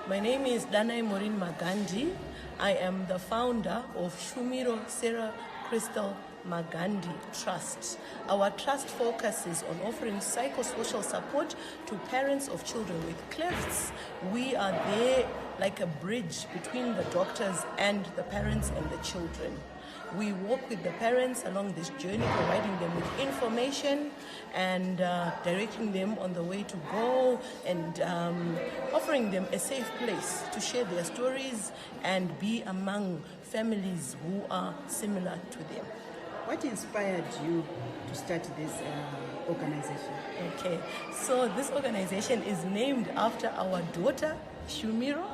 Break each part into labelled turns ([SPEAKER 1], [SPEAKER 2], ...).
[SPEAKER 1] My name is Danai Magandi. I am the founder of Shumiro Crystal Magandi Trust. Our trust focuses on offering psychosocial support to parents of children with clefts. We are there like a bridge between the doctors and the parents and the children. We walk with the parents along this journey, providing them with information and directing them on the way to go, and offering them a safe place to share their stories and be among families who are similar to them.
[SPEAKER 2] What inspired you to start this organization?
[SPEAKER 1] Okay, so this organization is named after our daughter, Shumiro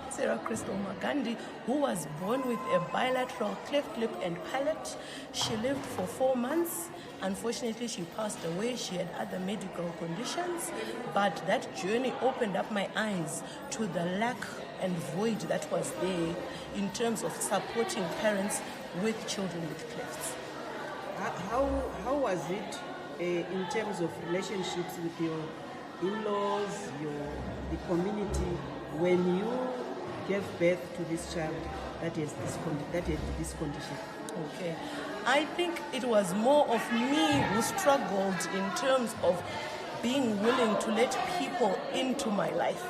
[SPEAKER 1] Crystal Magandi, who was born with a bilateral cleft lip and palate. She lived for 4 months. Unfortunately, she passed away. She had other medical conditions, but that journey opened up my eyes to the lack and void that was there in terms of supporting parents with children with clefts.
[SPEAKER 2] How was it in terms of relationships with your in-laws, the community, when you gave birth to this child that had this condition?
[SPEAKER 1] Okay, I think it was more of me who struggled in terms of being willing to let people into my life.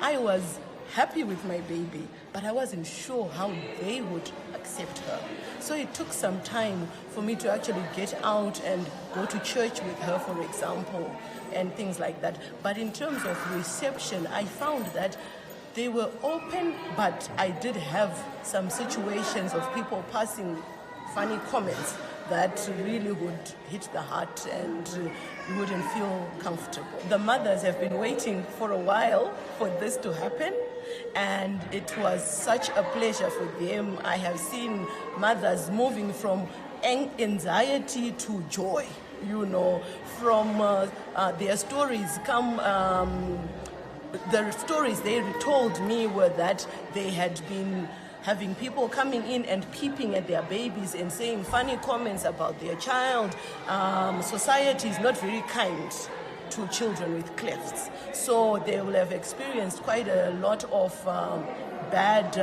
[SPEAKER 1] I was happy with my baby, but I wasn't sure how they would accept her. So it took some time for me to actually get out and go to church with her, for example, and things like that. But in terms of reception, I found that they were open, but I did have some situations of people passing funny comments that really would hit the heart and you wouldn't feel comfortable. The mothers have been waiting for a while for this to happen, and it was such a pleasure for them. I have seen mothers moving from anxiety to joy, from their stories the stories they told me were that they had been having people coming in and peeping at their babies and saying funny comments about their child. Society is not very kind to children with clefts, so they will have experienced quite a lot of bad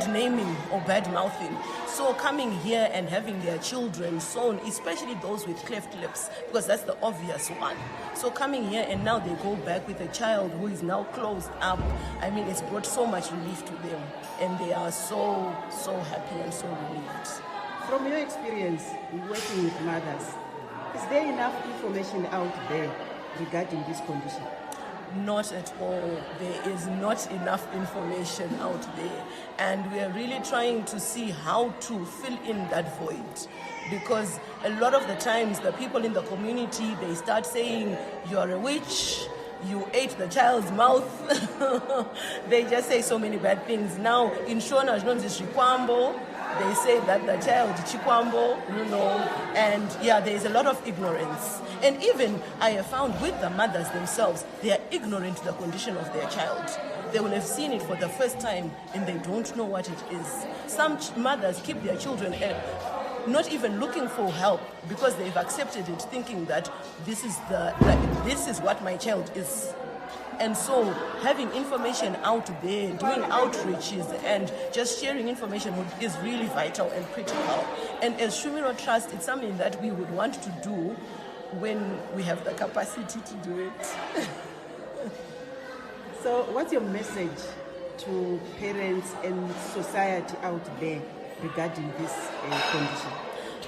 [SPEAKER 1] naming or bad mouthing. So coming here and having their children sewn, especially those with cleft lips, because that's the obvious one. So coming here and now they go back with a child who is now closed up. I mean, it's brought so much relief to them, and they are so happy and so relieved.
[SPEAKER 2] From your experience working with mothers, is there enough information out there regarding this condition?
[SPEAKER 1] Not at all. There is not enough information out there, and we are really trying to see how to fill in that void, because a lot of the times the people in the community, they start saying you're a witch, you ate the child's mouth. They just say so many bad things. Now in Shona, they say that the child chikwambo, and there is a lot of ignorance. And even I have found with the mothers themselves, they are ignorant to the condition of their child. They will have seen it for the first time and they don't know what it is. Some mothers keep their children not even looking for help because they've accepted it, thinking that this is what my child is. And so having information out there, doing outreaches and just sharing information is really vital and critical. And as Shumiro Trust, it's something that we would want to do when we have the capacity to do it.
[SPEAKER 2] So what's your message to parents and society out there regarding this condition?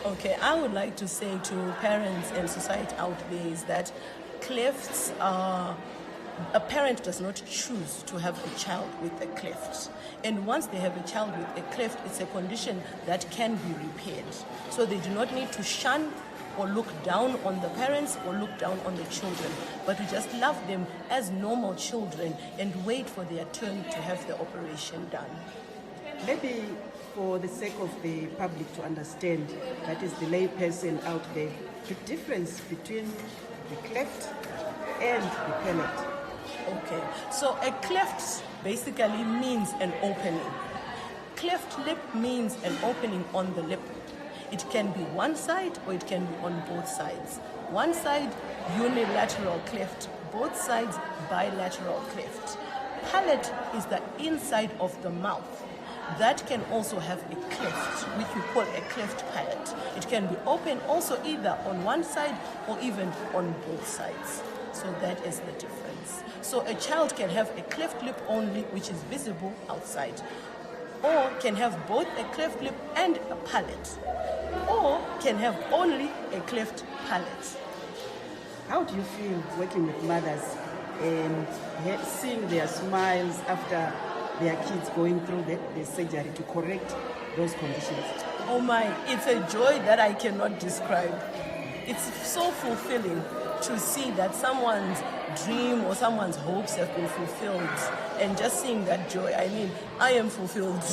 [SPEAKER 1] Okay, I would like to say to parents and society out there is that clefts are... A parent does not choose to have a child with a cleft. And once they have a child with a cleft, it's a condition that can be repaired. So they do not need to shun or look down on the parents or look down on the children. But we just love them as normal children and wait for their turn to have the operation done.
[SPEAKER 2] Maybe for the sake of the public to understand, that is the lay person out there, the difference between the cleft and the palate.
[SPEAKER 1] Okay, so a cleft basically means an opening. Cleft lip means an opening on the lip. It can be one side or it can be on both sides. One side, unilateral cleft, both sides bilateral cleft. Palate is the inside of the mouth. That can also have a cleft, which we call a cleft palate. It can be open also either on one side or even on both sides. So that is the difference. So a child can have a cleft lip only, which is visible outside, or can have both a cleft lip and a palate, or can have only a cleft palate.
[SPEAKER 2] How do you feel working with mothers and seeing their smiles after their kids going through the surgery to correct those conditions?
[SPEAKER 1] Oh my, it's a joy that I cannot describe. It's so fulfilling to see that someone's dream or someone's hopes have been fulfilled, and just seeing that joy, I mean, I am fulfilled.